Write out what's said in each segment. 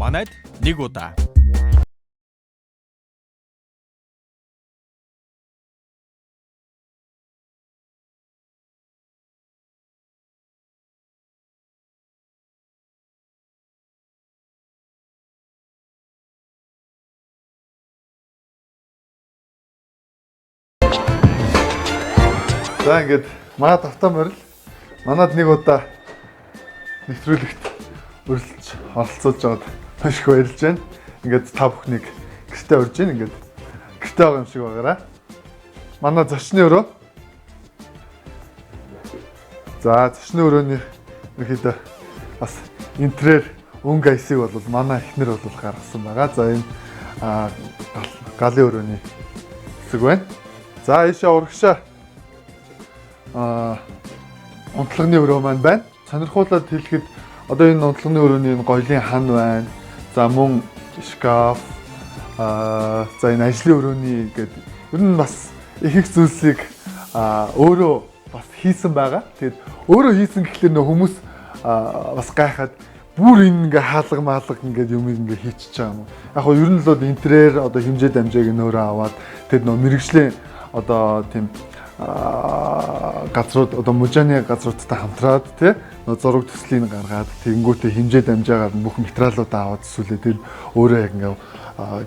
манайд нэг удаа. За ингээд манай тавтаа морил манад нэг удаа нэвтрүүлэгт өрсөлдөж оролцуулж байгаад маш их баярлж байна. Ингээд та бүхнийг гэртээ урьж байна. Ингээд гэртээ байгаа юм шиг байгаараа. Манай зочны өрөө. За зочны өрөөний ерөөхдөө бас интерьер өнгө айсыг бол манай эхнэр бол гаргасан байгаа. За энэ галын өрөөний хэсэг байна. За ийшээ урагшаа унтлагын өрөө маань байна. Сонирхуулаад хэлэхэд одоо энэ унтлагын өрөөний энэ гоёлын хан байна. За мөн шкаф за энэ ажлын өрөөний гэдэг ер нь бас их их зүйлсийг өөрөө бас хийсэн байгаа. Тэгээд өөрөө хийсэн гэхлээр нөх хүмүүс бас гайхаад бүр энэ ингээ хаалга маалга ингээд юм ингээ хийчихэж байгаа юм. Яг хөө ер нь л бол интерьер одоо хэмжээ дамжааг нөөрэ аваад тэгээд нөө мэрэгжлийн одоо тийм газрууд одоо мужааны газруудтай хамтраад тий зураг төслийг гаргаад тэгэнгүүтээ хэмжээ дамжаагаар бүх материалуудаа аваад сүлээ тэр өөрөө яг ингээ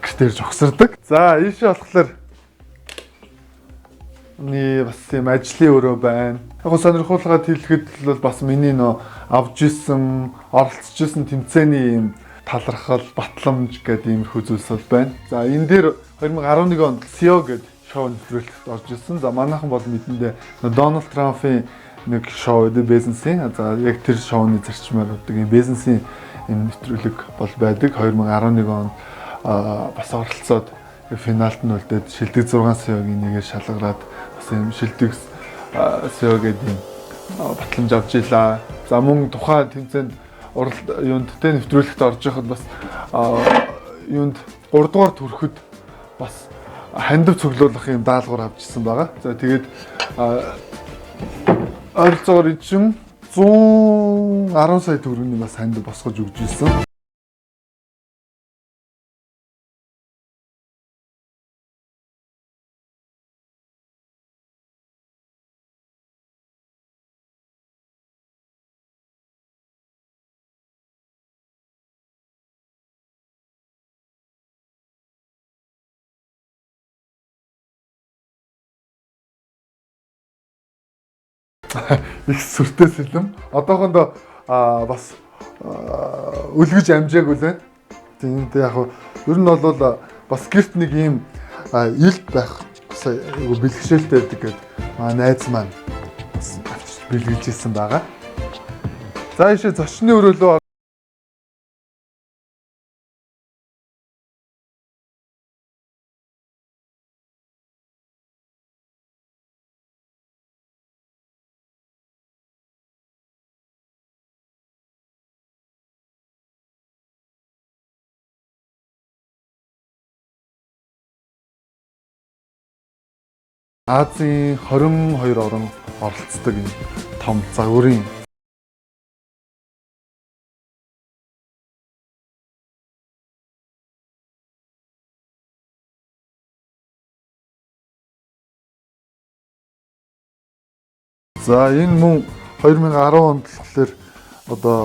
гэртээр жогсордог. За ийшээ болохоор бас юм ажлын өрөө байна. Яг гоо сонирхуулгаад хэлэхэд бол бас миний нөө авж исэн оролцож исэн тэмцээний юм талархал батламж гэдэг иймэрхүү зүйлс бол байна. За энэ дээр 2011 онд SEO гэдэг шоу нэвтрүүлэгт орж ирсэн. За манайхан бол мэдэндээ Дональд Трампын нэг шоу дээ бизнесийн. За яг тэр шоуны зарчмаар үүдэг юм бизнесийн энэ нэвтрүүлэг бол байдаг. 2011 онд бас оролцоод финалд нь үлдээд шилдэг 6 SEO-гийн нэгээр шалгараад бас юм шилдэг SEO гэдэг юм батламж авч илаа. За мөн тухайн тэмцээнд юунд тэ нэвтрүүлэгт орж байхад бас юунд 3 дугаар түрэхэд бас хандив цуглуулах юм даалгавар авчихсан байгаа. За тэгээд ойролцоогоор ижин 110 сая төгрөгийн бас хандив босгож өгч ирсэн. Их сүртэй сэлэм. Одоохондоо бас үлгэж амжаагүй л байна. Тэгээд яг ер нь бол бас гэрт нэг юм илт байх бэлгшээлтэй байдаг гэдэг найз маань авчиж бэлгэлж ирсэн байгаа. За ийшээ зочны өрөөлөө Азийн 22 орн оролцдог юм том загварын за энэ мөн 2010 онд болохоор одоо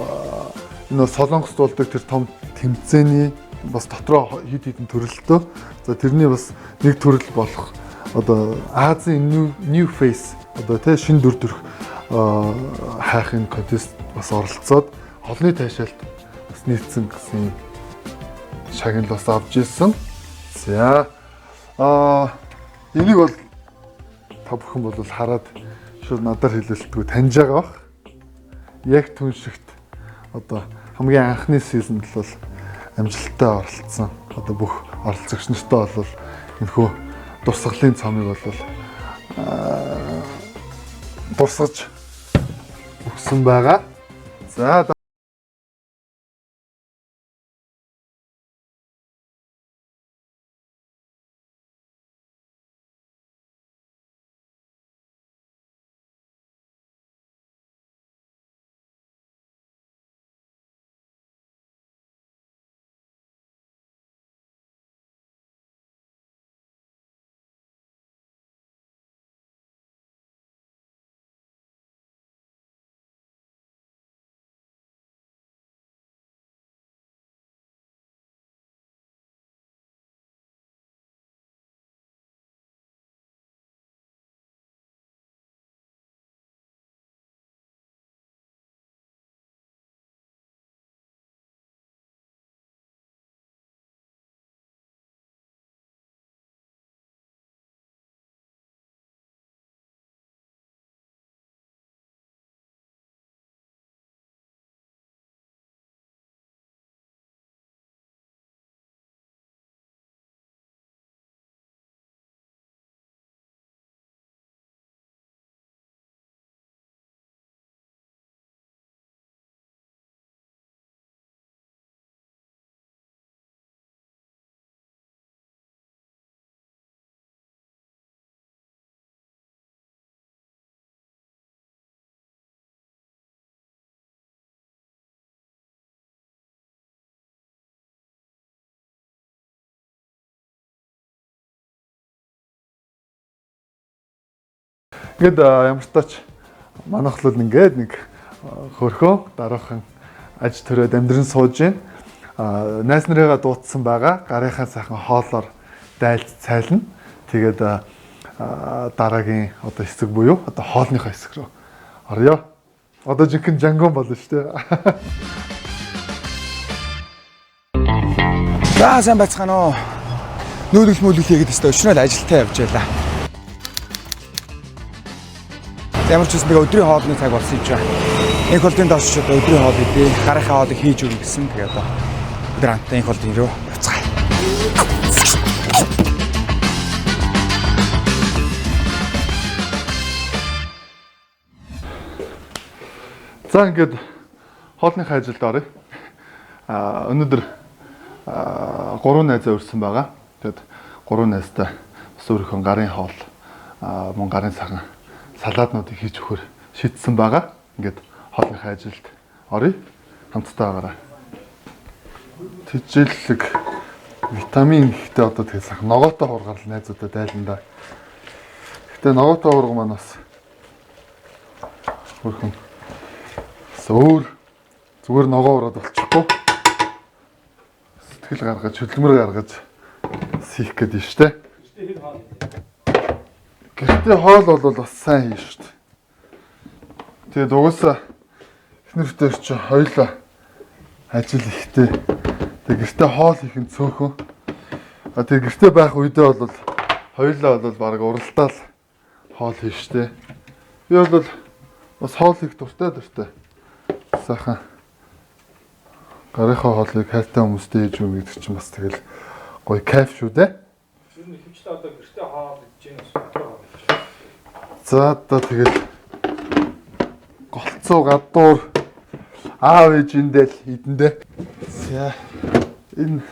энэ Солонгост болдог тэр том тэмцээний бас дотроо хэд хэдэн төрөлтөө. За тэрний бас нэг төрөл болох одоо Азийн New Face одоо тэ шин дүр төрх хайхын контест бас оролцоод холны тайшаалт бас нийцсэн гэсэн шагнал бас авч ирсэн. За энийг бол та бүхэн бол хараад шууд надаар хэлэлтгүй таньж байгаа бах. Яг түн шигт одоо хамгийн анхны сизонд бол амжилттай оролцсон. Одоо бүх оролцогч нартай бол энэхүү дурсгалын цомыг бол дурсгаж өгсөн байгаа. За Ингээд ямар ч тач манайх л ингээд нэг хөрхөө дараахан аж төрөөд амьдран сууж байна. Найз нарыгаа дуудсан байгаа. Гарынхаа сайхан хоолоор дайлж цайлна. Тэгээд дараагийн одоо хэсэг буюу одоо хоолныхоо хэсэг рүү орё. Одоо жинхэнэ жангон болно шүү дээ. За сайн байцгаана уу. Нүүлгэл мүлгэл хийгээд өстө өчнөд ажилтаа явж байлаа. Ямар ч үсэн өдрийн хоолны цаг болсон юм чинь. Энэ холдын доош ч одоо өдрийн хоол идэ, гарынхаа хоолыг хийж өгнө гэсэн. Тэгээд одоо өдөр хамтаа энэ холдын рүү явцгаая. За ингээд хоолныхаа ажилд оръё. Өнөөдөр 3 найзаа өрсөн байгаа. Тэгэд 3 найзтай бас өөрийнхөө гарын хоол, мөн гарын сайхан салаатнуудыг хийж өгөхөр шийдсэн байгаа. Ингээд хоолныхаа ажилд оръё. Хамтдаа байгаарай. Тэжээллэг витамин ихтэй одоо тэгээ сайхан ногоотой хуургал найзуудад дайлан да. Гэтэ ногоотой хуурга маань бас хөрхөн өөр зүгээр ногоо ураад болчихгүй. Сэтгэл гаргаж, хөдөлмөр гаргаж сийх гээд нь штэ. Гэртээ хоол бол бас сайн хийн штэ. Тэгээд угаасаа эхнэртэй чи хоёлаа ажил ихтэй. Тэгээд гэртээ хоол хийх нь цөөхөн. Тэгээд гэртээ байх үедээ бол хоёлаа бол баг уралдаал хоол хийн штэ. Би бол бас хоол хийх дуртай. Сайхан гарынхаа хоолыг хайртай хүмүүстэй хийж өгнө гэдэг чинь бас тэгэл гоё кайф шүү дээ. Ер нь хэмжлээ одоо гэртээ хоол идэж байна уу? За одоо тэгэл голцоо гадуур аав ээжиндээ л идэндээ. За энэ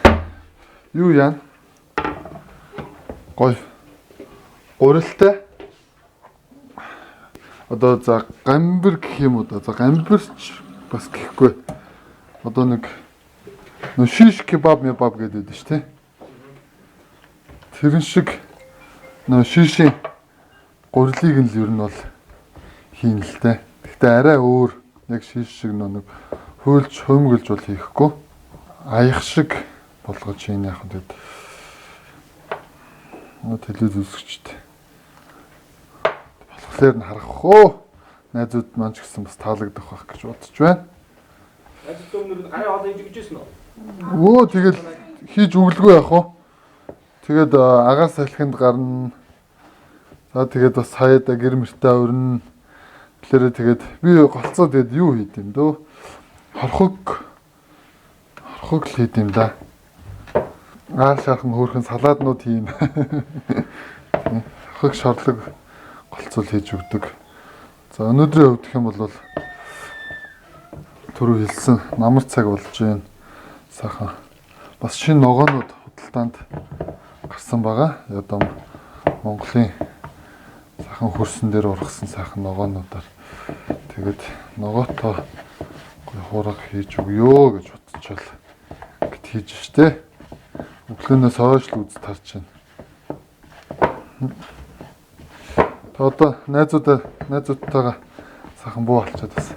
юу яа? Гоё гурилтай. Одоо за гамбар гэх юм уу да. За гамбарч бас гэхгүй. Одоо нэг шиш кебаб гэдэг дээ шүү дээ. Тэрэн шиг шишийн гурилыг нь л ер нь бол хийн л дээ. Гэхдээ арай өөр яг шиш шиг нэг хөөлж хөмгөлж бол хийхгүй. Аях шиг болгож хийн яах вэ? Телевиз үзэгчтэй. Тэгэхээр нь харах уу. Найзууд маань ч гэсэн бас таалагдах байх гэж бодож байна. Найзууд өмнөр гарын хоол хийж өгчээсэн үү? Өө тэгэл хийж өглөө яах вэ? Тэгээд агаас салхинд гарна. За тэгээд бас хаяада гэр мөртөө өрнө. Тэгэхээр тэгээд би голцоо тэгээд юу хийд юм дөө? Хорхог л хийд юм да. Шархан хөөрхөн салаатнууд хийн. Хорхог шорлог голцол хийж өгдөг. За өнөөдрийн хувьд гэх юм бол түрүү хэлсэн намар цаг болж байна. Сайхан бас шинэ ногоонууд худалдаанд гарсан байгаа. Одоо Монголын сайхан хөрсөн дээр ургасан сайхан ногоонуудаар тэгээд ногоотоо хуурга хийж өгөө гэж бодчихвол гэт хийж штэ. Өглөөнөөс хойш л үз тарч байна. Одоо найзуудтайгаа сайхан буу болчиход бас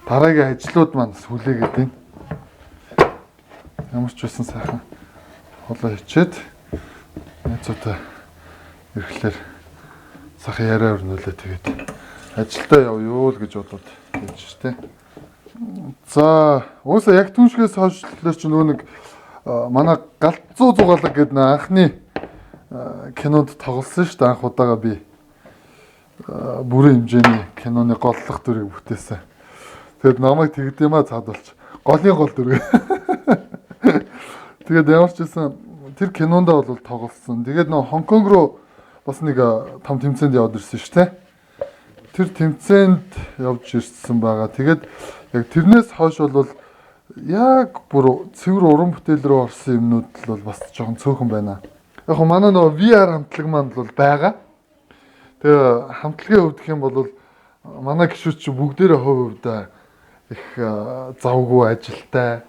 дараагийн ажлууд маань хүлээгээд байна. Ямар ч байсан сайхан хоолоо хийчихэд найзуудаа ирэхлээр сайхан яриа өрнүүлээ тэгээд ажилдаа явъя л гэж бодоод хийж штэ. За уусаа яг түншгээс хойш ч нөгөө нэг манай галзуу зугаалга гэдэг анхны кинонд тоглосон шүү дээ. Анх удаага би бүрэн хэмжээний киноны голлох дүрийг бүтээсэн. Тэгээд намайг тэгдээмээ цаад болч. Голын гол дүрэг. Тэгээд ямар ч байсан тэр кинонд бол тоглосон. Тэгээд нөө Хонконг руу бас нэг том тэмцээнд яваад ирсэн шүү дээ. Тэр тэмцээнд явж ирсэн байгаа. Тэгээд яг тэрнээс хойш бол яг бүр цэвэр уран бүтээл рүү орсон юмнууд л бол бас жоохон цөөхөн байна. Яг манай нөгөө VR хамтлаг маань бол байгаа. Тэгээ хамтлагийн хувьд гэх юм бол манай гишүүд чи бүгдээрээ хувь хувьдаа их завгүй ажилтай.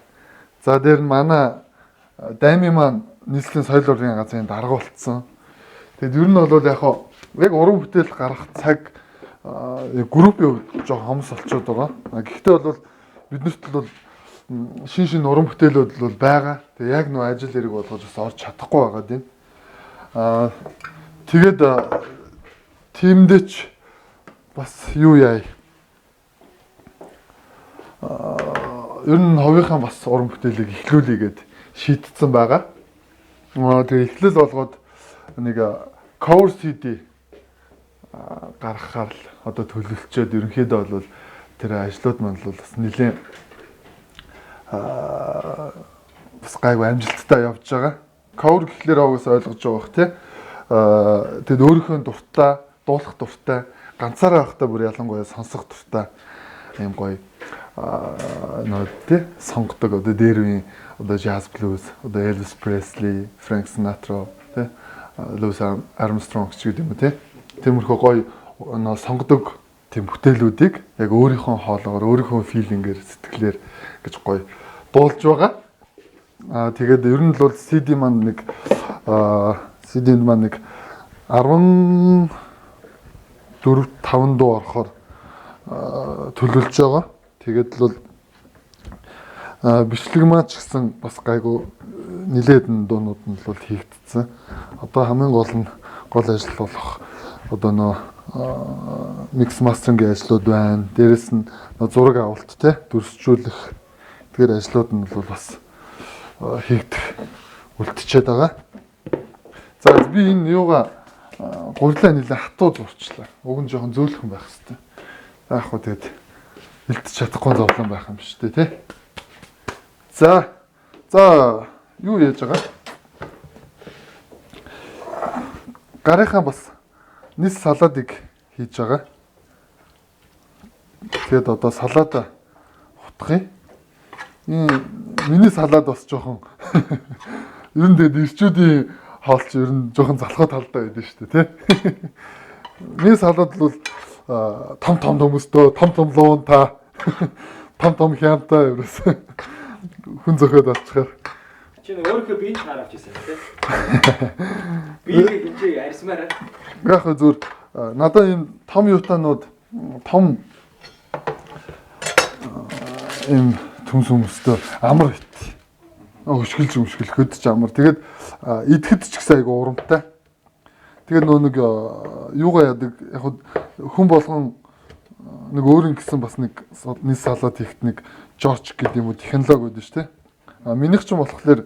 За дээр нь манай дайми маань нийслэлийн соёл урлагийн газрын дарга болцсон. Тэгэд ер нь бол яг яг уран бүтээл гаргах цаг группийн хувьд жоо хомс болчиход байгаа. Гэхдээ бол биднэрт бол шин уран бүтээлүүд бол байгаа. Тэгээ яг нөө ажил хэрэг болгож бас орж чадахгүй байгаа тийм. Тэгээд тиймдээч бас юу яа. Ер нь ховынхаа бас уран бүтээлийг эхлүүлээгээд шийдтсэн байгаа. Тэгээ эхлэл болгоод нэг cover CD гаргахаар л одоо төлөвлөчөөд ерөнхийдөө бол тэр ажлууд маань бол бас нэлээд бас гайгүй амжилттай явж байгаа. Cover гэхлээр угаас ойлгож байгаа бох тий. Тэгэд өөрийнхөө дуртай, дуулах дуртай, ганцаараа байхдаа бүр ялангуяа сонсох дуртай юм гоё нөө тий сонгодог одоо дээр үеийн одоо jazz blues, одоо Elvis Presley, Frank Sinatra тий Louis Armstrong ч гэдэг юм уу тий. Тиймэрхүү гоё сонгодог тийм бүтээлүүдийг яг өөрийнхөө хоолоогоор өөрийнхөө филингээр сэтгэлээр гэж гоё дуулж байгаа. Тэгээд ер нь бол CD маань нэг CD-нд маань нэг 14 5 дуу орохоор төлөвлөж байгаа. Тэгээд л бичлэг маань ч гэсэн бас гайгүй нилээд дуунууд нь бол хийгдсэн. Одоо хамгийн гол ажил болох одоо нөө микс мастерингийн ажлууд байна. Дээрэс нь зураг авалт те дүрсжүүлэх тэгэхээр ажлууд нь бол бас хийгдэх үлдчихэд байгаа. За би энэ юугаа гурлаа нэлээ хатуу зурчлаа. Уг нь жоохон зөөлхөн байх хэвээр. Яг хөө тэгээд илтж чадахгүй зовлон байх юм шүү дээ тий. За юу яаж байгаа? Гарынхаа бас нис салаадыг хийж байгаа. Тэгээд одоо салаада хутгая. Миний салаад бас жоохон ер нь тэгээд ирчүүдийн хоолч ер нь жоохон залхуу талдаа байдаг шүү дээ тий. Миний салаад бол том төмөстөө, том луунта, том хямтай ерөөс хүн зөхөд олчихаар. Чи нэг өөрөө биеийг хараад авчихсан тий. Биеийг хинчээ арьсмаар. Яг зүгээр надад энэ том юутанууд том юм төмс өмстэй амар бит. Өшгөлж хөдөж амар. Тэгээд идэхэд ч гэсэн айгу урамтай. Тэгээд нөө нэг юугаа яадаг яг хүн болгон нэг өөр ингэсэн бас нэг салаад хийхт нэг жорч гэдэг юм уу технологи байдаг шүү дээ. Минийх ч юм болохоор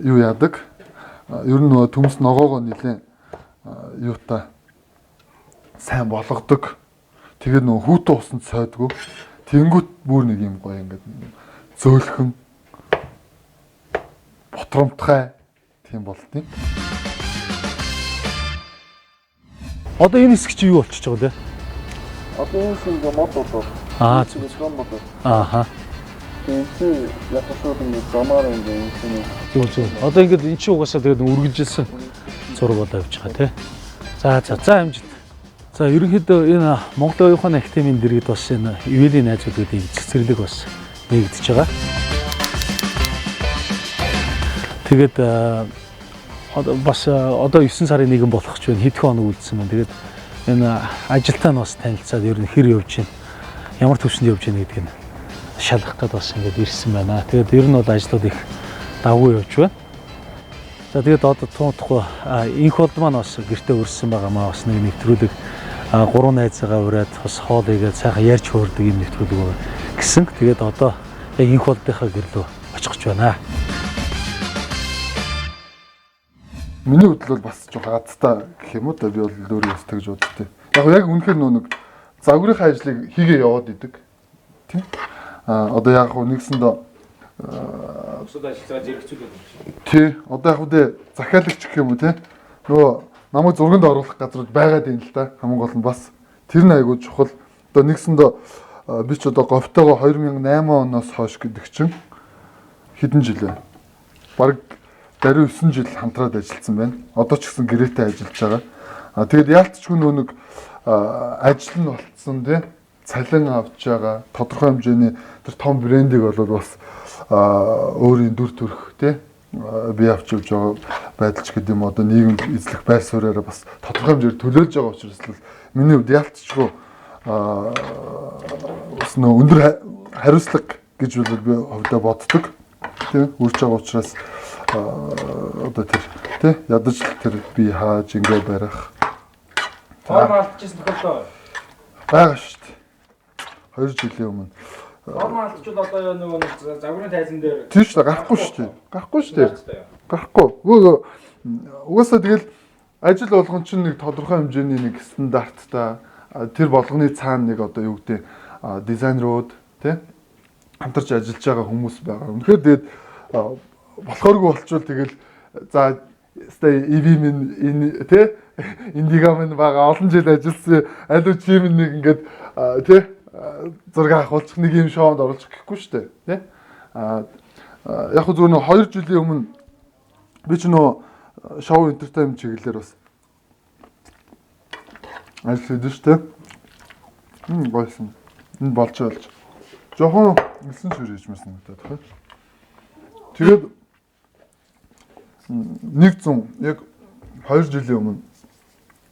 юу яадаг? Ер нь нөгөө төмс ногоогоо нилээн юутай сайн болгодог. Тэгээд нөгөө хүүтэн усанд сойдгоо. Тэнгүүт бүр нэг юм гоё ингээд зөөлхөн ботромтгай тийм болтыг. Одоо энэ хэсэг чи юу болчихж байгаа вэ? Одоо энэ шиг мод болоо. Зөвхөн мод. Ааха. Тэгээд яг шууд ингэ замаар ингэ юм. Зөв. Одоо ингээд эн чинь угаасаа тэгээд үргэлжилсэн зураг болоо явж байгаа тий. За амжилт. За ерөнхийдөө энэ Монголын оюухан академийн дэргэд бас энэ ивэлийн найзуудын цэцэрлэг бас нэгдэж байгаа. Тэгээд бас одоо 9 сарын 1 болох ч байна. Хэдхэн хоног үлдсэн байна. Тэгээд энэ ажилтаа нь бас танилцаад ер нь хэр явж байна. Ямар төвшөнд явж байна гэдгийг шалгах гээд бас ингээд ирсэн байна. Тэгээд ер нь бол ажлууд их давгүй явж байна. За тэгээд одоо туутахгүй инх болд маань бас гэртээ өрссөн байгаамаа бас нэг нэвтрүүлэг 3 найзаагаа ураад бас хоол игээд сайхан ярьж хөөрдөг юм нэвтрүүлэг гэсэн. Тэгээд одоо яг инх болдынхаа гэрлөө очих гэж байна. Миний хувьд бол бас жоо хацтай гэх юм уу да би бол өөрөө бас тэгж боддтой. Яг үнэхээр нэг загварынхаа ажлыг хийгээ яваад идэг. Тийм. Одоо яг нэгсэндээ Өсөд ажиллагаа зэрэгцүүлээд байна. Тий. Одоо яг үдэ захиалагч гэх юм уу те. Нөгөө намайг зурганд оруулах газрууд байгаад юм л да. Хамгийн гол нь бас тэр нь айгуу чухал. Одоо нэгсэндээ би ч одоо говьтойгоо 2008 оноос хойш гэдэг чинь хэдэн жил вэ? Бараг даруй 9 жил хамтраад ажилласан байна. Одоо ч гэсэн гэрээтэй ажиллаж байгаа. Тэгээд яалтчгүй нэг ажил нь болцсон тий. Цалин авч байгаа тодорхой хэмжээний тэр том брендийг бол бас өөрийн дүр төрх тий бие авч явж байгаа байдал ч гэдэг юм одоо нийгэм эзлэх байр суурьаараа бас тодорхой хэмжээр төлөөлж байгаа учраас л миний хувьд яалтчгүй бас нөө өндөр хариуцлага гэж би хувьдаа боддог. Тийм үрж байгаа учраас одоо тэр ядаж тэр би хааж ингээ барих. Форм алдчихсан тохиолдол байгаа шүү дээ. 2 жилийн өмнө. форм алдчихвал одоо нөгөө загварын тайзан дээр Тийм шүү дээ, гарахгүй шүү дээ. Гарахгүй шүү дээ. Гарахгүй. Угаасаа тэгэл ажил болгон чинь нэг тодорхой хэмжээний нэг стандарттай тэр болгоны цаана нэг одоо юу гэдэг дизайнерууд тий хамтарч ажиллаж байгаа хүмүүс байгаа. Үнэхээр тэгээд болохооргүй болчвол тэгэл за EV минь тий Индиго минь байгаа олон жил ажилласан аль чи минь нэг ингээд тий зураг авахулчих нэг юм шоунд оруулах гэхгүй шүү дээ тий яг хөө зөвхөн 2 жилийн өмнө би ч нөө шоу entertainment чиглэлээр бас ажиллаж шүү дээ. Гойсон. Энэ болж болж. Жохон элсэн чүр хийж мэсэн гэдэг байна. Тэгээд 100 яг 2 жилийн өмнө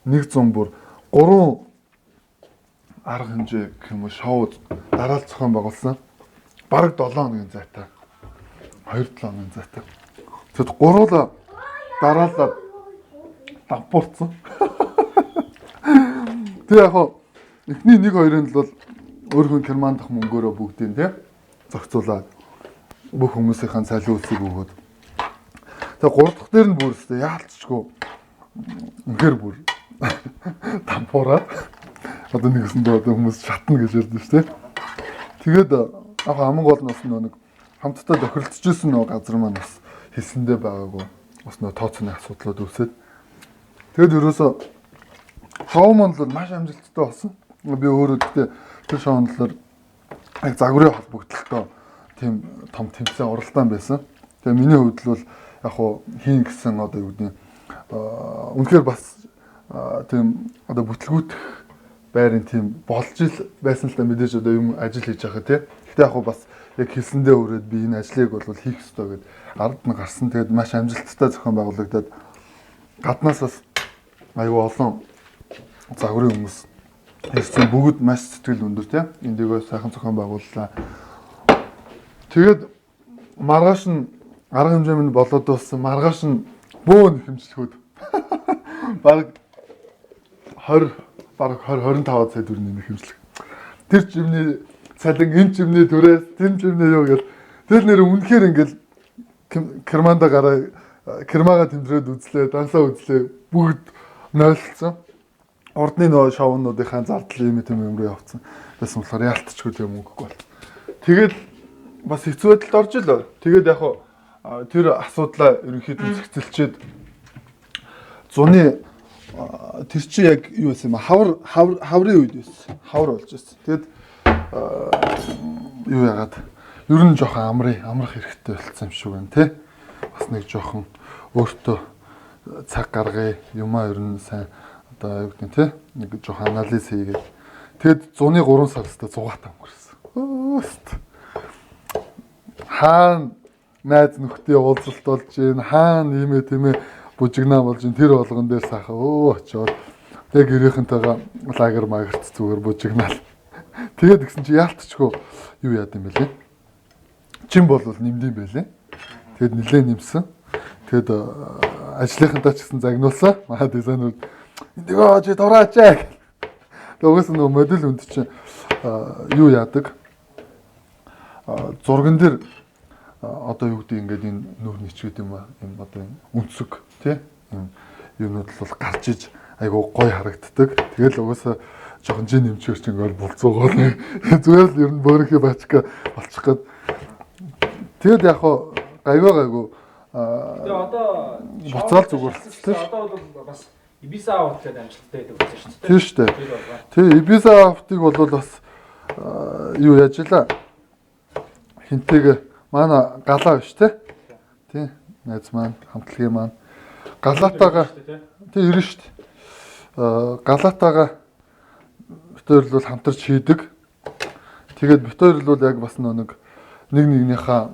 100 бүр 3 арга хэмжээ гэх юм уу шоу дараалал зохион байгуулсан. Бараг 7 хоногийн зайтай. 2-7 хоногийн зайтай. Тэгэд 3 дараалал давпуурсан. Тэгээ яг эхний 1-2-ын л бол өөрхөн керман дах мөнгөөрөө бүгдийг тий зохицуулаад бүх хүмүүсийн цалин үлсийг өгөөд. Тэгээ 3 дахь дээр нь бүр өстэй яалтчгүй үнэхээр бүр тампуураад одоо нэгэсэндээ одоо хүмүүс шатна гэж ярьдэн шүү дээ. Тэгээд яг аман гол нь бас нэг хамтдаа тохиролцож исэн газар маань бас хэлсэндээ байгаагүй. Бас нөө тооцооны асуудлууд үүсээд. Тэгээд ерөөсөө шоу маань л маш амжилттай болсон. Би өөрөө гэхдээ тэр шоундлаар яг загварын холбогдлолтой тийм том тэмцээн оролдоон байсан. Тэгээ миний хувьд л яг хуу хийн гэсэн одоо юу гэдэг үнэхээр бас тийм одоо бүтлгүүтэх байрын тийм болж ил байсан л та мэдээж одоо юм ажил хийж байгаа тий. Гэхдээ яг хуу бас яг хэлсэндээ өрөөд би энэ ажлыг бол хийх ёстой гэд ард нь гарсан. Тэгээд маш амжилттай зохион байгуулагдаад гаднаас бас аюу олон загварын хүмүүс ирсэн бүгд маш сэтгэл өндөр тий. Эндийгөө сайхан зохион байгууллаа. Тэгээд маргааш нь арга хэмжээ минь болоод дууссан. Маргааш нь бөөн хэмжлэхүүд баг 25 сая төгрөгийн хэмжлэг. Тэр чимний цалин, энэ чимний төрөөс, тэм чимний юу гэл тэр нэр үнэхээр ингээл керманда гараа кермага тэмдрээд үзлээ, дансаа үзлээ бүгд нойлцсон. Ордны нөө шоунуудынхаа зардал юм руу явцсан. Байсан болохоор яалтчгүй юм мөнгөгүй бол. Тэгэл бас хэцүү байдалд орж илээ. Тэгээд яг тэр асуудлаа ерөнхийдөө зэгцэлчээд зуны тэр чи яг юу байсан юм хаврын үед байсан. Хавар болж байсан. Тэгэд юу яагаад ер нь жоохон амрах хэрэгтэй болсон юм шиг байна тий. Бас нэг жоохон өөртөө цаг гаргая юмаа ер нь сайн одоо юу гэдэг тий нэг жоохон анализ хийгээд тэгэд зуны 3 сарстай 100 та өнгөрсөн. Хаана найз нөхдөд уулзалт болж гин хаана иймээ тиймээ бужигнаа болж гин тэр болгон дээр сахаа очоод тэг гэрийнхэнтэйгээ лагер магарт зүгээр бужигнаал. Тэгээд гисэн чи яалтчгүй юу яад юм бэлээ. Чин бол нэмдэм байлээ. Тэгэд нилээ нэмсэн. Тэгэд ажлынхантаа ч гэсэн загнуулсан. Маа дизайнер эндэгөө чи дураачаа. Тэгээс нөгөө модель үнд чинь юу яадаг? Зурган дээр одоо юу гэдэг ингээд энэ нүүр ничгэд юм одоо үнсэг тий юм юмуд бол гарч иж айгуу гой харагддаг. Тэгэл угаасаа жоохон жин нэмчгэрч ингээд болцоогоо зүгээр л ер нь бөөрийнхээ бачка болчих гээд тэгэд яг гайгүй тэгээ одоо буцаал зүгээр л тий. Одоо бол бас Ibiza авт гэдэг амжилттай байдаг болсон шүү дээ. Тийм шүү дээ. Тэгээ Ibiza автыг бол бас юу яажлаа хинтэйг манай галаа биш тий найз маань хамтлагийн маань галаатаага тий ирнэ шүү дээ. Галаатаага битээр л хамтарч хийдэг. Тэгээд битээр л яг бас нэг нэгнийхээ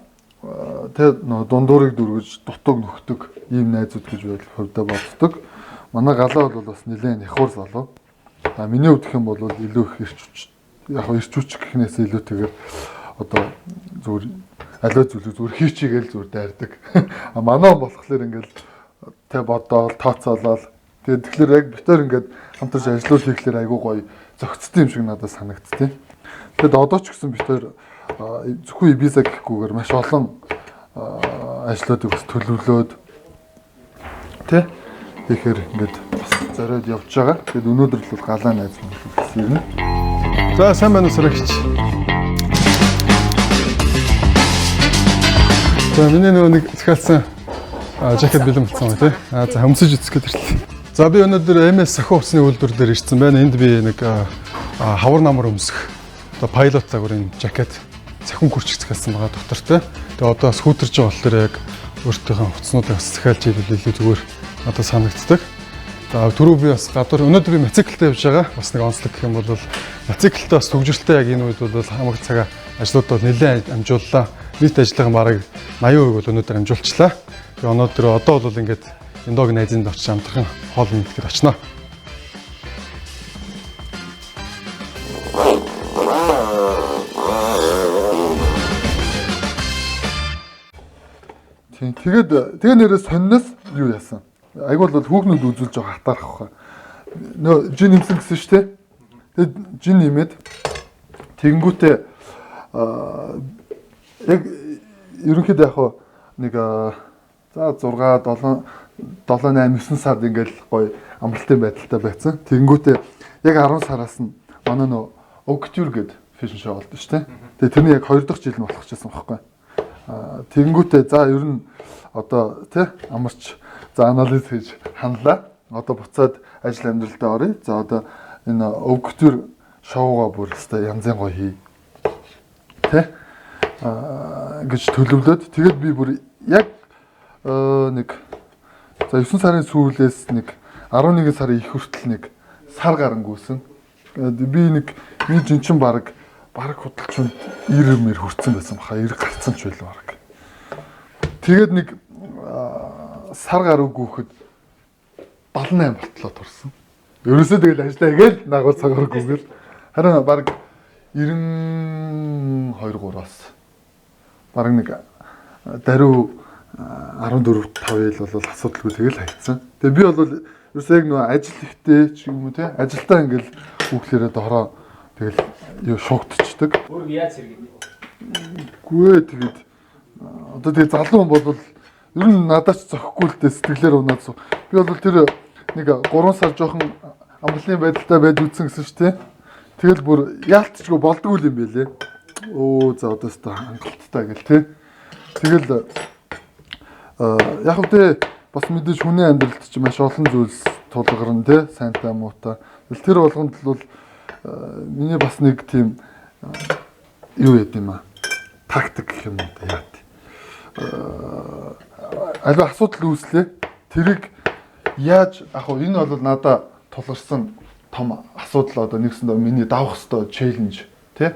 тэ дундуурыг дүргэж дутаг нөхдөг ийм найзууд гэж байл хувьдаа боддог. Манай галаа бол бас нэлээд ихур залуу. Миний хувьд гэх юм бол илүү их ирч хүч гэхнээс илүүтэйгээр одоо зүгээр аливаа зүйлийг зүгээр хийчихгээл зүгээр дайрдаг. Манай болохоор ингээл тэ бодоол тооцоолол. Тэгэхээр яг битээр ингээд хамтарч ажлууд хийхлээр айгүй гоё зөгцсөн юм шиг надад санагдтыг. Тэгэд одоо ч гэсэн битээр зөвхөн виза гэхгүйгээр маш олон ажлуудыг бас төлөвлөөд тэ тэгэхээр ингээд бас зориод явж байгаа. Тэгэд өнөөдөр л галаа найз мөн гэсэн юм. За сайн байна уу сарагч. За миний нэг захиалсан жакет бэлэн болсон байна тий. За хөмсөж үзэх гээд ирлээ. За би өнөөдөр MS сахиу усны үйлдвэр дээр ирсэн байна. Энд би нэг хавар намар өмсөх одоо пилот загварын жакет сахиун хүрч захиалсан байгаа доктортой. Тэгээ одоо скутерж байгаа болохоор яг өөртөөхөө утаснуудыг бас захиалж ивэл илүү зүгээр одоо санагддаг. За түрүү би бас гадуур өнөөдөр би мотоциклтэй явж байгаа. Бас нэг онцлог гэх юм бол мотоциклтэй бас төгжрэлтэй яг энэ үед бол хамаг цагаа ажлууд бол нэлээд амжууллаа. Нийт ажлын бараг 80% бол өнөөдөр амжуулчлаа. Тэгээ өнөөдөр одоо бол ингээд Индог найзанд очиж амтхан хоол нэтгэж очноо. Тэгээд нэрээ сонноос юу яасан? Айгуул бол хүүхнүүд үзүүлж байгаа хатаарах хаа. Нөө жин имсэн гэсэн шүү дээ. Тэгээд жин нэмээд тэгэнгүүтээ яг ерөнхийдөө яг нэг за 6 7 8 9 сард ингээл гоё амралтын байдалтай байсан. Тэгэнгүүтээ яг 10 сараас нь манай нөө Octure гэдэг фэшн шоу болдог шүү дээ. Тэгээ тэрний яг 2 дахь жил нь болох гэсэн байхгүй. Тэгэнгүүтээ за ер нь одоо тий амарч за анализ хийж ханлаа. Одоо буцаад ажил амьдралдаа оръё. За одоо энэ Octure шоуга бүр өстой янзын гоё хий. Тий гэж төлөвлөд тэгээд би бүр яг нэг за 9 сарын сүүлээс нэг 11 сарын их хүртэл нэг сар гарангүйсэн. Би нэг миний жинчин баг худалчунд 90 мэр хүрсэн байсан баха 90 гарцсан ч байлаа баг. Тэгээд нэг сар гаруй гүхэд 78 болтлоо турсан. Ерөөсөө тэгэл ажиллаа гээл нагуул цагаар гүгэл. Харин баг 92-3-аас баг нэг даруй 14-5 ил бол асуудалгүй тэгэл хайцсан. Тэгээ би бол ерөөсөө яг нөө ажил ихтэй ч юм уу те ажилдаа ингээл хүүхлээрээ доороо тэгэл юу шугтчихдаг. Өөр яаж сэргийв? Гүй тэгээд одоо тэгээ залуу хүн бол ер нь надад ч зөхгүй л дээ сэтгэлээр унаад суу. Би бол тэр нэг 3 сар жоохон амралтын байдалтай байж үтсэн гэсэн шүү те. Тэгэл бүр яалтчгүй болдгоо юм байлээ. Оо за одоо өстө хангалттай гэл те. Тэгэл яг үгүй бас мэдээж хүний амьдралд ч маш олон зүйлс тулгарна тий сайнтай муутай. Тэр болгонд бол миний бас нэг тийм юу яд юм аа тактик гэх юм да яа. Аливаа асуудал үүслээ. Тэрийг яаж яг уу энэ бол надад тулгарсан том асуудал одоо нэгсэндээ миний давах хэвээр челленж тий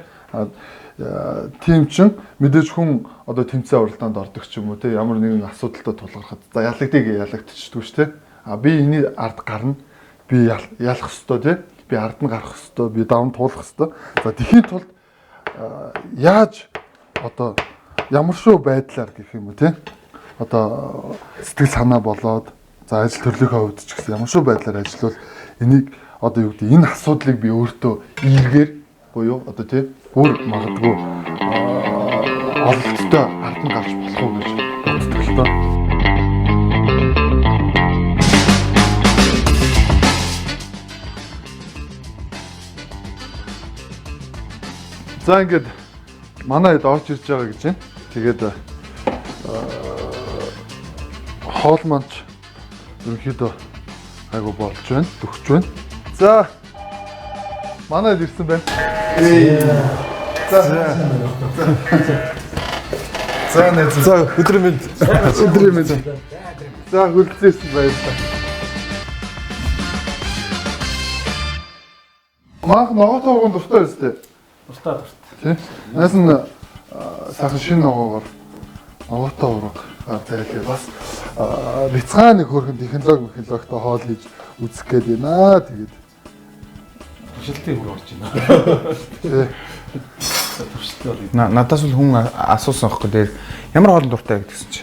тийм чин мэдээж хүн одоо тэмцээн уралдаанд ордог ч юм уу те ямар нэгэн асуудалтай тулгархад за ялагдчихдаг шүү те би энэ ард гарна би ялах хэвээр те би ард нь гарах хэвээр би давн туулах хэвээр за тэхийн тулд яаж одоо ямар шүү байдлаар гэх юм уу те одоо сэтгэл санаа болоод за ажил төрлийнхөө хувьд ч гэсэн ямар шүү байдлаар ажиллавал энийг одоо юу гэдэг энэ асуудлыг би өөртөө эргээр буюу одоо те бүр магадгүй ололттой ард нь гарч болох уу гэж боддог л доо. За ингээд манай хэд орж ирж байгаа гэж байна. Тэгээд хоол манч ерөнхийдөө айгу болж байна, төгсж байна. За манай хэд ирсэн байна. За өдрийн мэнд. За хүлцээсэн баярлалаа. Мах ногоо тоогон дуртай өстэй. Дуртай. Тий. Наас нь сайхан шинэ ногоогоор Ногоотой ураг. Тэгээд бас бяцхан нэг хөрхөн технологитой хоол хийж үзэх гээд байна. Тэгээд Туршилтын үр орж байна. Надаас л хүн асуусан байхгүй дээр ямар хоолнд дуртай гэдгсэн чи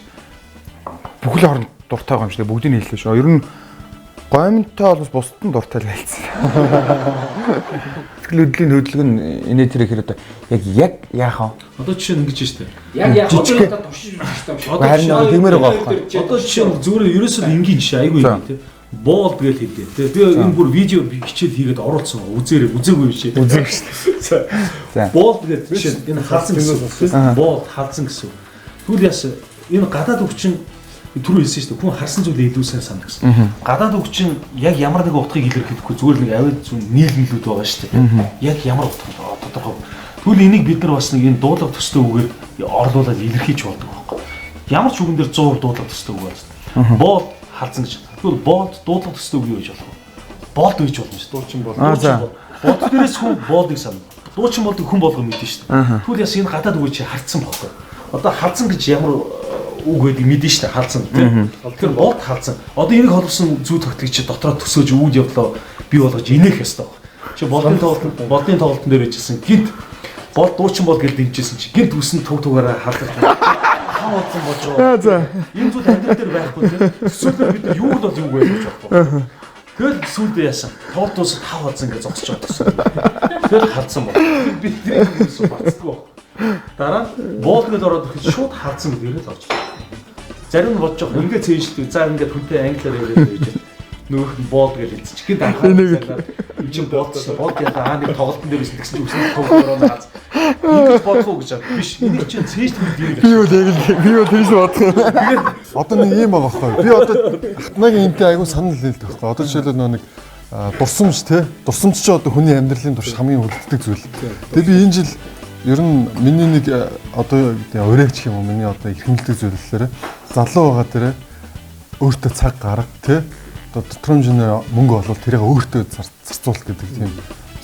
бүхэл хоолнд дуртай байгаа юм шиг бүгдийг нь хэллээ шүү. Ер нь гомонтой бол бусдад нь дуртай л хэлсэн. Тэгэл хөдөлгөөний хөдөлгөөн инээ тэр ихээр одоо яг яах вэ? Одоо жишээ нь ингэж штэ. Яг одоо туршиж үзсэн юм. Харин тиймэр байгаа байхгүй. Одоо жишээ нь зүгээр ерөөсөө энгийн жишээ айгүй юм тий. Боол тэгэл хэлдэг тий. Би энэ бүр видео хичээл хийгээд оруулсан үзээгүй шээ. Үзээгүй шүү. За. Боол тэгээд жишээ энэ хаалцсан гэсэн. Боол хаалцсан гэсэн. Тэгвэл яс энэ гадаад өвчин түрүү хэлсэн шүү дээ. Хүн харсан зүйлээ илүү сайн санах гэсэн. Гадаад өвчин яг ямар нэг утгыг илэрхийлэхгүй зүгээр нэг авид зүүн нийлмэлүүд байгаа шүү дээ. Яг ямар утга тодорхой. Тэгвэл энийг бид нар бас нэг энэ дуулах төстэй үгээр орлуулад илэрхийлж болдог байхгүй. Ямар ч үгэн дээр 100% дуулах төстэй үг байна. Боол хаалцсан гэж. Тэгвэл боолд дуулах төстэй үг юу гэж болох вэ? Боолд үйж болно шүү. Дуучин бол. Боолд дээрээс хүн боолдыг санав. Дуучин болдог хүн болгоо мэднэ шүү дээ. Тэгвэл яс энэ гадаад үгээ чи харцсан болов. Одоо халдсан гэж ямар үг байдгийг мэднэ шүү дээ. Халдсан тийм. Тэгэхээр боолд халдсан. Одоо энийг холбосон зүй тогтгийг чи дотроо төсөөж үүд явдлаа бий болгож инех ёстой байна. Чи боолдын тоглолтын дээр ижсэн гинт боолд дуучин бол гэж дэмжижсэн чи гинт үсэн тугаараа халдсан. Хаалцсан болж байгаа. За. Энэ зүйл амьдрал дээр байхгүй тийм. Төсөөлөл бид юу л бол юу байж болохгүй. Тэгэл сүлдээ яасан. Тоолтоос 5 хазан гэж зогсож байгаа. Тэгэл халдсан бол. Би тэр юмсоо бацдаггүй. Дараа нь боолгод ороод ирэхэд шууд халдсан гэдгээр л орж ирсэн. Зарим нь бодож байгаа. Ингээд цээжлээ. За ингээд хүнтэй англиар яриад байж байна. Нөөх нь боол гэж хэлсэн. Чихэнд анхаарал энэ чинь боолсон. Боол яа нэг тоглолтын дээр байсан гэсэн үгсэн тоглоороо наац. Ингэж бодлоо гэж байна. Биш. Энийг чинь цээжлэх юм. Би юу тэгж бодох. Тэгээд одоо нэг юм байгаа байхгүй. Би одоо хатнагийн энтэй айгүй санал нийлдэг байхгүй. Одоо жишээлбэл нэг дурсамж те. Дурсамж чи одоо хүний амьдралын турш хамгийн хүндэтдэг зүйл. Тэгээд би энэ жил ер нь миний нэг одоо өрөөгч юм уу миний одоо их хэмнэлдэг зүйллээрээ залуу байгаа дээрээ өөртөө цаг гарга те. Одоо дотроомжны мөнгө олвол тэрийг өөртөө зарцуулах гэдэг тийм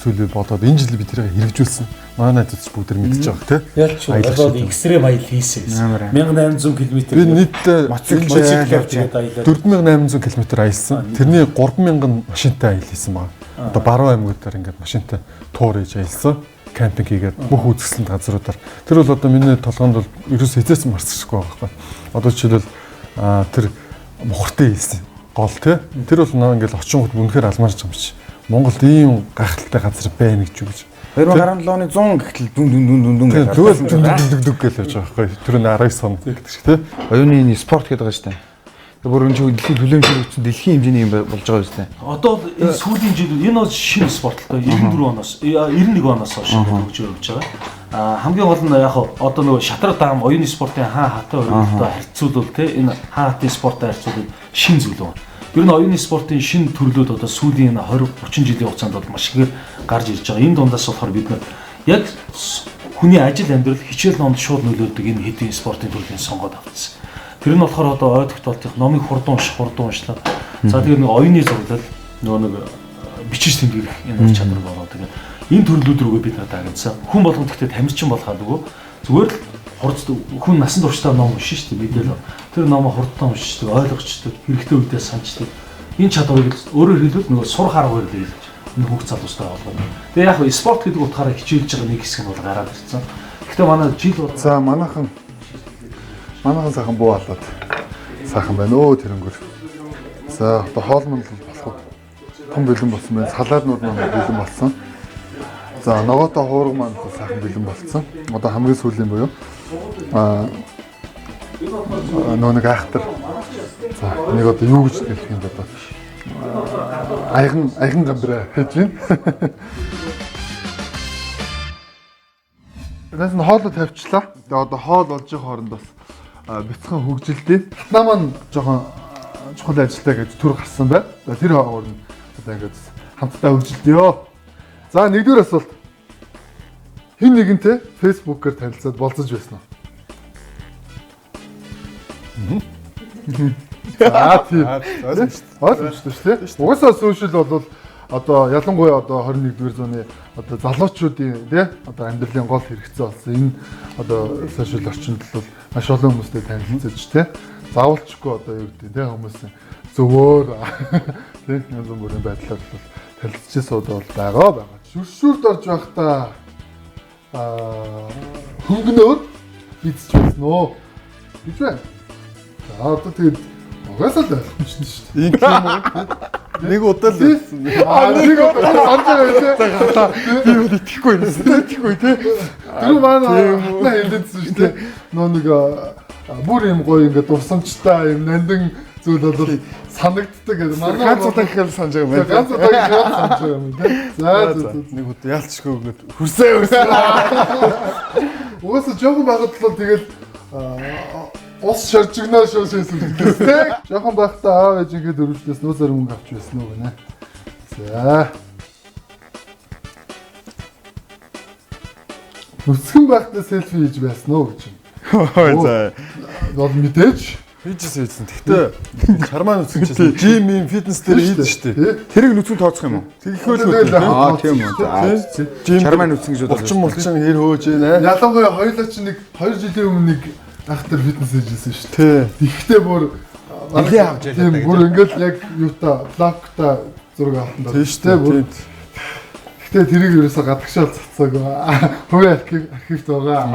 зүйлүүд бодоод энэ жил би тэрийг хэрэгжүүлсэн. Манай найзууд ч бүгд мэдчихэж байгаа те. Ялч болоод экстрем аялал хийсэн. 1800 км. Би нийтдээ мотоциклээр тэгээд аялал 4800 км аялсан. Тэрний 3000 машинтай аялал хийсэн байна. Одоо баруун аймагуудаар ингээд машинтай туур хийж аялсан. Кампинг хийгээд бүх үзэсгэлэнт газруудаар. Тэр бол одоо миний толгоонд бол ерөөс хязгаарч марцчихгүй байгаа байхгүй. Одоо жишээлбэл тэр мухартай хийсэн гол тий. Тэр бол наа ингээл очингууд үнэхээр алмаарч байгаа юм чи. Монголд ийм гайхалтай газар байна гэж үгэж. 2017 оны 100 гэхтэл дүн гэж. Тэгвэл дүг гэж явж байгаа байхгүй. Тэр нь 19 сон гэдэг шиг тий. Оюуны спорт гэдэг байгаа шүү дээ. Бүр энэ дэлхийн төлөөлөгчсөн дэлхийн хэмжээний юм болж байгаа шүү дээ. Одоо энэ сүүлийн жил энэ бол шинэ спорт л доо 94 оноос 91 оноос хойш хөгжиж явж байгаа. Хамгийн гол нь яг одоо нөгөө шатрал даам оюуны спортын хаан хатаа өргөдөлтөд харьцуулбал те энэ хаан хатын спорттой харьцуулбал шинэ зүйл байна. Ер нь оюуны спортын шинэ төрлүүд одоо сүүлийн 20 30 жилийн хугацаанд бол маш ихээр гарч ирж байгаа. Энэ дундаас болохоор бид нар яг хүний ажил амьдрал хичээл номд шууд нөлөөлдөг энэ хэдийн спортын төрлийг сонгоод авчихсан. Тэр нь болохоор одоо ой тогтоолтын номыг хурдан уншлаа. За тэгээд нэг оюуны зурлал нөгөө нэг бичиж тэмдэглэх энэ ур чадвар болоо. Тэгээд энэ төрлүүд рүүгээ бид дагнасан. Хүн болгонд гэхдээ тамирчин болоход үгүй. Зүгээр л хурцдаг хүн насан туршдаа ном уншин шүү дээ мэдээлэл. Тэр номоо хурдтай уншдаг, ойлгочдаг, хэрэгтэй үедээ сандждаг. Энэ чадварыг өөрөөр хэлбэл нөгөө сур харгаар л хэлж энэ хүүхд залуустай холбоотой. Тэгээ яг спорт гэдэг утгаараа хичээлж байгаа нэг хэсэг нь бол гараад ирсэн. Гэхдээ манай жил бол за манайхан сайхан буу алаад сайхан байна өө тэрнгөр. За одоо хоолмон болох том бэлэн болсон байна. Салааднууд маань бэлэн болсон. За ногоотой хуурга маань сайхан бэлэн болсон. Одоо хамгийн сүүлийн буюу нөө нэг айхтар. За нэг одоо юу гэж хэлэх юм бэ одоо аяган гамбраа хийж байна. Нас нь хоолоо тавьчлаа. Тэгээ одоо хоол болж байгаа хооронд бас бяцхан хөгжилдээ. Хатнаа маань жоохон чухал ажилтаа гэж төр гарсан байна. Тэр хооронд одоо ингээд хамтдаа хөгжилдөө. За нэгдүгээр асуулт. Хин нэгэнтэй фэйсбүүкээр танилцаад болцож байсан уу? За тийм. Ойлгомжтой шүү дээ. Угаасаа сошиал бол одоо ялангуяа одоо 21-р зууны одоо залуучуудын тий одоо амьдралын гол хэрэгцээ болсон энэ одоо сошиал орчинд бол маш олон хүмүүстэй танилцаж тий заавалчгүй одоо юу гэдэг тий хүмүүсийн зөвөр тий янз бүрийн байдлаар бол танилцж суудвал байгаа. Шүршүрд орж байхдаа хөнгөнөөр эзэж байсан уу гэж байна. За одоо тэгээд угаасаа л ойлгомжтой шүү дээ. Ийм юм уу? Нэг удаа л байсан. Нэг удаа санаж байгаа тийм. Би бол итгэхгүй юм. Итгэхгүй тий. Тэр маань хатнаа хэлээдсэн шүү дээ. Нөө нэг бүр юм гоё ингээд дурсамжтай юм нандин зүйл бол санагддаг гэдэг. Манай ганц удаа гэхэл санаж байгаа юм байна. ганц удаа гэхэл санаж байгаа юм тийм. За нэг удаа яалтчгүй гээд хүрсээ. Угаасаа жоохон байгаад л тэгэл ус шаржигнаа шоошээс үлдээс тийм. Жоохон байхдаа аав ээж ингээд өрөвчлээс нөөцөр мөнгө авч байсан уу гэнэ. За. Нүцгэн байхдаа селфи хийж байсан уу гэж юм. Хой за. Бол мэдээж Хийжсэн хийжсэн. Гэхдээ шармаа нүцгэнчээс жим юм фитнес дээр хийдэж штэ. Тэрийг нүцгэн тооцох юм уу? Тэгэхөл Тийм үү. Шармаа нүцгэн гэж орчин молчин хэр хөөж байна. ялангуяа хоёулаа чи нэг 2 жилийн өмнө нэг ахтар фитнес хийжсэн шүү дээ. Тий. Ихтэй бүр нэлээ авч ялаа. тийм бүр ингээл яг юута плакта зураг авсан даа. Тийм шүү дээ. Гэхдээ тэрийг ерөөсө гадагшаал цацаагүй. Хувийн архивт байгаа.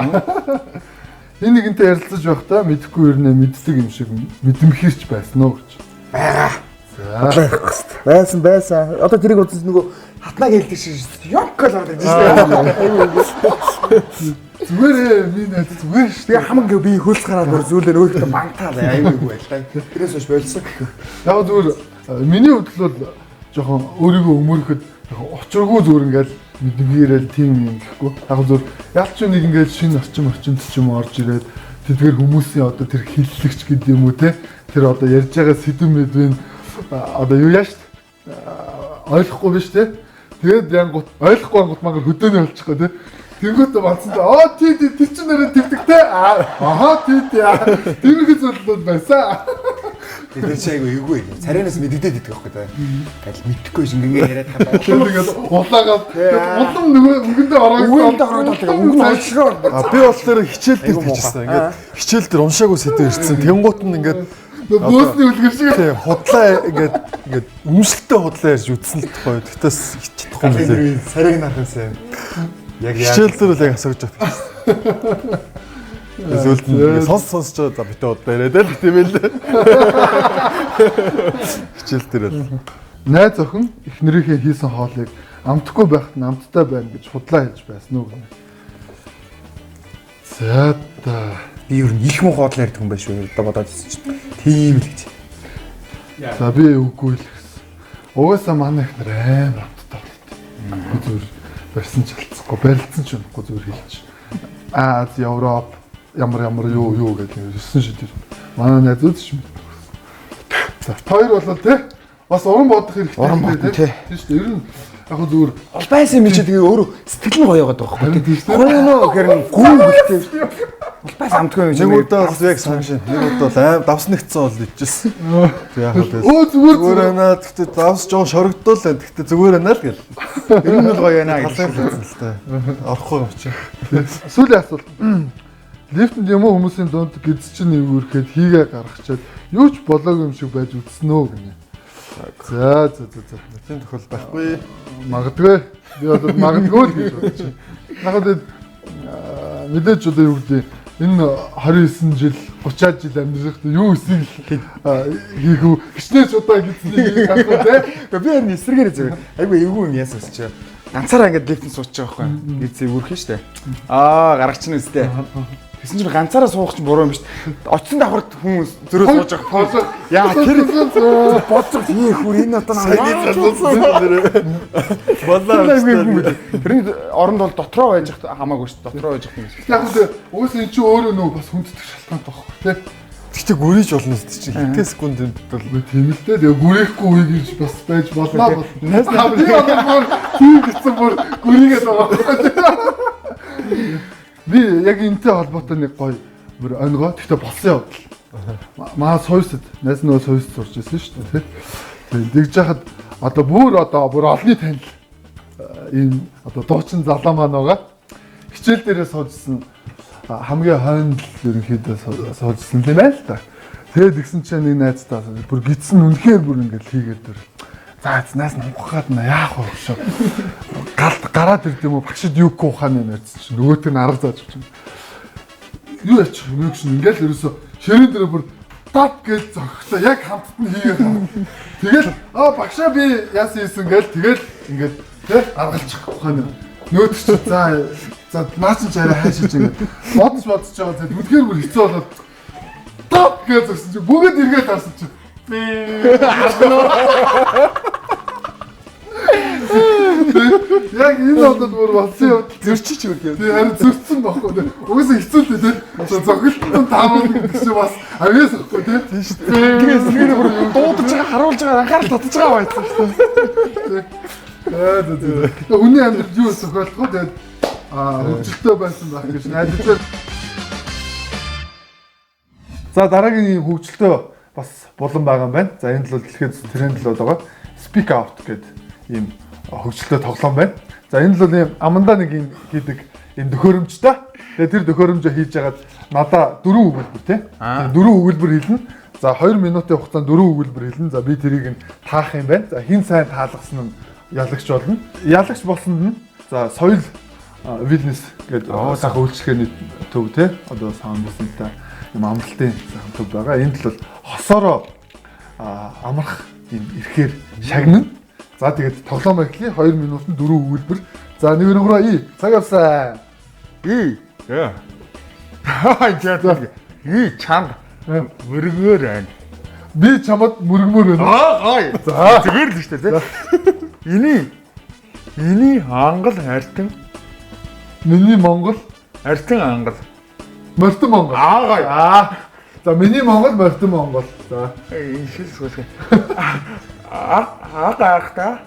Энэ нэгэнтэй ярилцаж байхдаа мэдэхгүй юрнэ мэддэг юм шиг мэдэмхэрч байсан уу гэж. Байгаа. За. Байсан. Одоо тэрийг үзсэн нөгөө хатнаг хэлдэг шиг ёнкол ороод ирсэн. Зүгээр би найз зүгээр шүү. Тэгээ хамаг би хөлс гараад бүр зүйлээр өөртөө мантаалаа аймаггүй байлаа. Тэрээс хойш болсон. Яг зүгээр миний хувьд бол жоохон өөрийгөө өмөрөхөд очиргүй зүгээр ингээл мэдгээрэл тийм юм гэхгүй. Яг зүгээр ялч нэг ингээл шинэ орчинд ч юм орж ирээд тэдгээр хүмүүсийн одоо тэр хиллэгч гэдэг юм уу те тэр одоо ярьж байгаа сэдв мэдвэн одоо юу яаш ойлгохгүй биш те. Тэгээд янгут ойлгохгүй ангут мангар хөдөөний болчихгоо те. Тэнгүүтээ бацсан тий тэр чинь нэрээ твдэг те. Аха тий. Тэрхүү зүйл байсан. Тэр чи айгүй эвгүй. Царайнаас мэддэгдээд идэх байхгүй та. Гал мэдхгүй ш ингээ яриад хаа. Тэгээд улаагаад улам нөгөө өнгөндөө ороод өнгө олшгоо. Би бол тэр хичээл дээр хийжсэн. Ингээд хичээл дээр уншаагүй сэдв ирсэн. Тэнгуут нь ингээд бөөсний үлгэр шиг тий худлаа ингээд өмсөлтөө худлаа ярьж үтсэн л тохой. Тэгтээс хичээхгүй юм лээ. Сарайг нархсан. Яг хичээл дээр л яг асууж авчихсан. Зөвлөлт нь сонсож байгаа за битээ удаа яриад л тийм ээ л. Хичээл дээр л. Найз охин эхнэрийнхээ хийсэн хоолыг амтгүй байхад нь амттай байна гэж худлаа хэлж байсан уу гэнэ. За та Би ер нь их муу хоол ярьдаг юм байна шүү. Одоо бодоод ирсэн чинь. Тийм л гэж. за би үгүй л гэсэн. Угаасаа манай эхнэр амар амттай болтой. Зүгээр барьсан ч алдсахгүй, барилдсан ч юмгүй зүгээр хэлж. Аз, Европ ямар юу гэдэг юм өссөн шийдэр. Манай найзууд ч юм. За хоёр болол те. Бас уран бодох хэрэгтэй те. Тийм шүү дээ. Ер нь яг зүгээр Ол байсан юм чи тэгээ өөрөө сэтгэл нь гоё яваад байгаа байхгүй. Гоё нөө хэрэг гүн бэлтэй. Ол байс амтгүй юм чи. Нэг удаа бол яг санашин. Нэг удаа л аим давс нэгцэн бол ичсэн. Яг л өө зүгээр байна. Тэгтээ давс жоон шорогдол байна. Тэгтээ зүгээр байна л гэл. Ер нь л гоё байна гэж. Орохгүй юм чи. сүүлийн асуулт. Лифтэнд юм уу хүмүүсийн дунд гидс чинь эвгүрхэд хийгээ гаргачаад юу ч болоогүй юм шиг байж үтсэн үү гинэ. За. Тийм тохиол байхгүй. Магадгүй. Би одоо магадгүй л гэж бодож байна. Нахад мэдээж одоо юу гэдэг энэ 29 жил 30 жил амьдрахад юу эсийг хийх үү? Хичнээн удаа гидснийг асуу те. Би энэ эсрэгээр зөв. Айгу эвгүй юм яасан ч. Ганцаараа ингээд лифтэнд сууж байгаа байхгүй. Гидс эвгүрх нь штэ. Гаргач нь үстэй. Тэсэн чинь ганцаараа суух чинь буруу юм шүү дээ. Очсон давхарт хүн зөрөө сууж байгаа. Яа тэр бодсон хийх үр энэ одоо Болоо. тэрний оронд бол дотроо байж хамаагүй шүү дээ. Дотроо байж юм шиг. Яг л уус энэ чи өөрөө нөө бас хүнддэг шалтгаан байхгүй те. Тэгтээ гүрийж болно шүү дээ. Хитэ секундэд бол Тийм л дээ. Гүрэхгүй үе гэж бас байж болно. Би одоо тийм гэсэн бүр гүрийгээд байгаа. Би яг энэтэй холбоотой нэг гоё бүр өнгөө тэгтээ болсон явдал. Маа сойсд найз нөө сойсд сурч ирсэн шүү дээ. Тэгж яхад одоо бүр олонний танил ийм одоо дуучин залуу маань байгаа. Хичээл дээрээ суужсэн хамгийн хойнд л ерөнхийдөө суужсэн юм байна л да. Тэгээд игсэн чинь нэг найзтаа бүр гидсэн үнэхээр бүр ингээд хийгээд дөр. За знаас нухаад на яах вэ шүү. Гараад ирд юм уу багшд юу гэх ухааны найз чинь нөгөөт нь арга зааж өгч. Юу ачих юм гэж ингээд ерөөсө ширэн дээр бүр тат гэж зогсоо яг хамтд нь хийгээд. Тэгэл багшаа би яасан ийсэн гээл тэгэл ингээд тэ аргалчих ухааны. Нөгөөт чинь за наач ч арай хайшиж ингээд бодож байгаа тэгээд үнэхээр бүр хэцүү болоод тат гэж зогсон чи бүгд эргээд харсан чи яг энэ одод бүр болсон юм. Зөрчиж үгүй. Тэгээ харин зөрчсөн байхгүй. Угсаа хэцүү л дээ. Зохилтон таамаг гэсэн чи бас авьяас өгөхгүй тийм. Тийм шүү дээ. Тэгээс нэр бүр дуудаж байгаа харуулж байгаа анхаарал татаж байгаа байсан шүү дээ. Тэгээ хүний амьдрал юу зохиолох вэ? Тэгээд хөвгөлтэй байсан байх гэж найдаж. За дараагийн хөвгөлтэй бас булан байгаа юм байна. За энэ л дэлхийн тренд л байгаа. Speak out гэдэг ийм хөгжөлтэй тоглоом байна. За энэ л бол ийм амандаа нэг юм хийдэг ийм төхөөрөмжтэй. Тэгээ тэр төхөөрөмжөө хийж ягаад надаа 4 өгүүлбэр тий. 4 өгүүлбэр хэлнэ. За 2 минутын хугацаанд 4 өгүүлбэр хэлнэ. За би тэрийг нь таах юм байна. За хин сайн таалгасан нь ялагч болно. Ялагч болсонд нь за соёл wellness гэдэг сайхан үйлчлэгээний төв тий. Одоо саундстай юм амралтын сайхан төв байгаа. Энд л бол хосороо амрах юм ирэхээр шагнана. За тэгээд тоглоом эхлэе 2 минутанд 4 өгүүлбэр. За нэг өргөрөө и цаг авсан. И яа. И чам мөргөөр байна. Би чамд мөргмөр байна. Гой. За зүгээр л шүү дээ. Эний ангал артин. Миний Монгол артин ангал. Мортон Монгол. Гой. За миний Монгол мортон Монгол. За энэ шил сүлхэ. Ахта.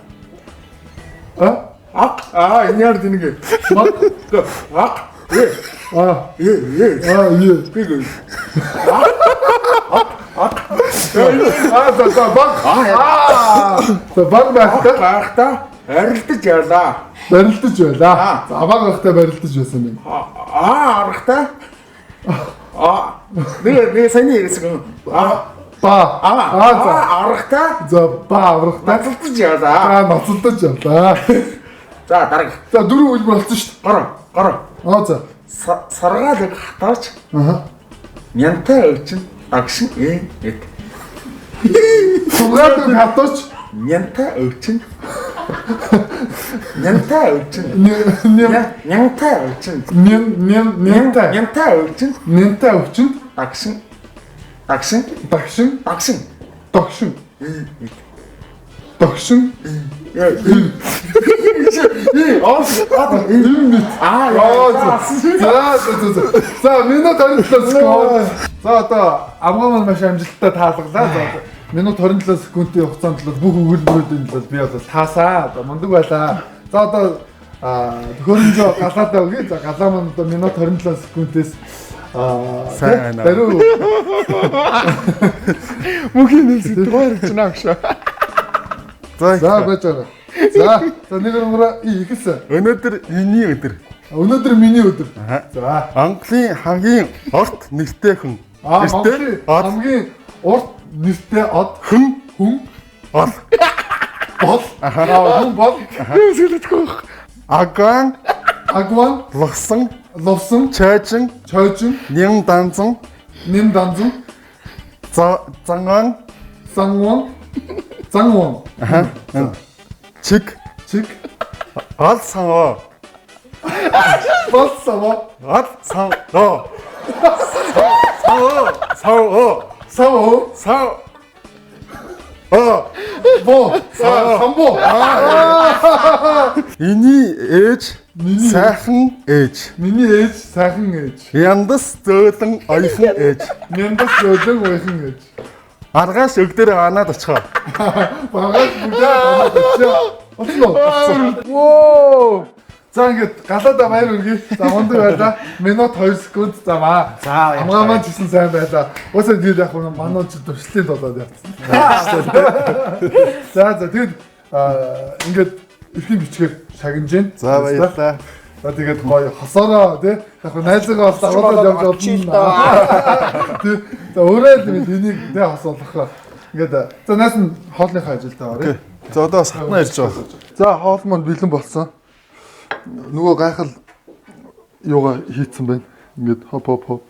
Энэ яар динэг. Биг. баг байхта арилдаж ялаа. Барилдаж байлаа. За баг байхта барилдаж байсан юм. Арахта. Нэг саний ирсэн. Арахта. За аврахта. Ноцолдож ялаа. Ноцолдож явлаа. За дараг. За 4 үлбэр болсон шүү дээ. Гараа. За. Саргаалыг хатаач. Нянтай өвчин агшин эт. Сургаалыг хатаач. Нянтай өвчин. Нянтай өвчин. Догшин. За минут 27 секунд. За одоо амгаан маш амжилттай таалгалаа. За минут 27 секундын хугацаанд бол бүх өгүүлбэрүүдийн бол би бол таасаа. Одоо мундаг байлаа. За одоо төхөөрөмжөө галаадаа өгье. За галаа маань одоо минут 27 секундээс сайн даруй. Мөхийн нэлсэд гоорч нааш. За байж байгаа. За нэг өргөрөө ихсэн. Өнөөдөр миний өдөр. Өнөөдөр миний өдөр. За Монголын хамгийн орт нэртэй хүн. Хамгийн урт нэртэй од хүн бол хүн бол агван ловсон чойжин ням данзан занган чик ал санаа самбо. Миний ээж сайхан ээж. Миний ээж сайхан ээж. Яндас зөөлөн оюухан ээж. Аргаас өгдөр анаад очихоо. Багаас бүгдээ анаад очихоо. Очлоо. Воо. За ингээд галаада баяр хүргэе. За мундаг байлаа. Минут 2 секунд замаа. За Хамгаамаа ч гэсэн сайн байлаа. Уусаа тэгээд яг нь манууд ч төвшлээд болоод явцсан. За тэгээд ингээд эрхийн бичгээр шагнаж байна. За баярлалаа. За тэгээд гоё хосороо тий. Яг нь найзгаа бол дагуулад явж болно. За өөрөө л энийг тий хос болгох. Ингээд за наас нь хоолныхаа ажилдаа оръё. За одоо сатна ирж байгаа. За хоол маань бэлэн болсон. Нөгөө гайхал юугаа хийцэн байна. Ингээд хоп.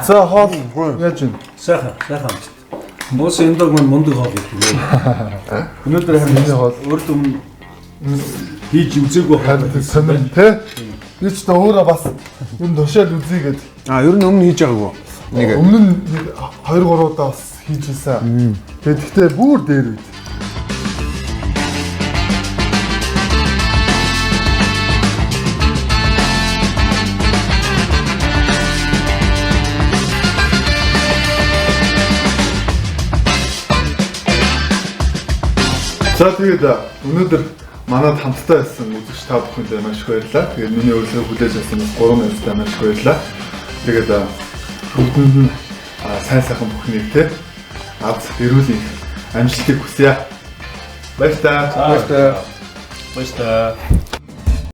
За хоол яаж вэ? Сайхан биз. Моос энэ дог маань мундаг хоол гэдэг. Өнөөдөр хамгийн хоол Өөр юм хийж үзээгүй харин сонирн тий. Би ч та өөрөө бас юм тушаал үзье гээд. Ер нь өмнө хийж байгаагүй. Өмнө нь 2 3 удаа бас хийж ийсэн. Тэгэхдээ бүр дээр үед. За тэгээд өнөөдөр манад хамтдаа байсан үзэгч та бүхэнд маш их баярлалаа. Тэгээд миний урилгыг хүлээж авсан 3 найзтай маш их баярлалаа. Тэгээд бүгдэнд нь сайн бүхнийг те аз эрүүлийн амжилтыг хүсье. Баярлалаа. Баярлалаа.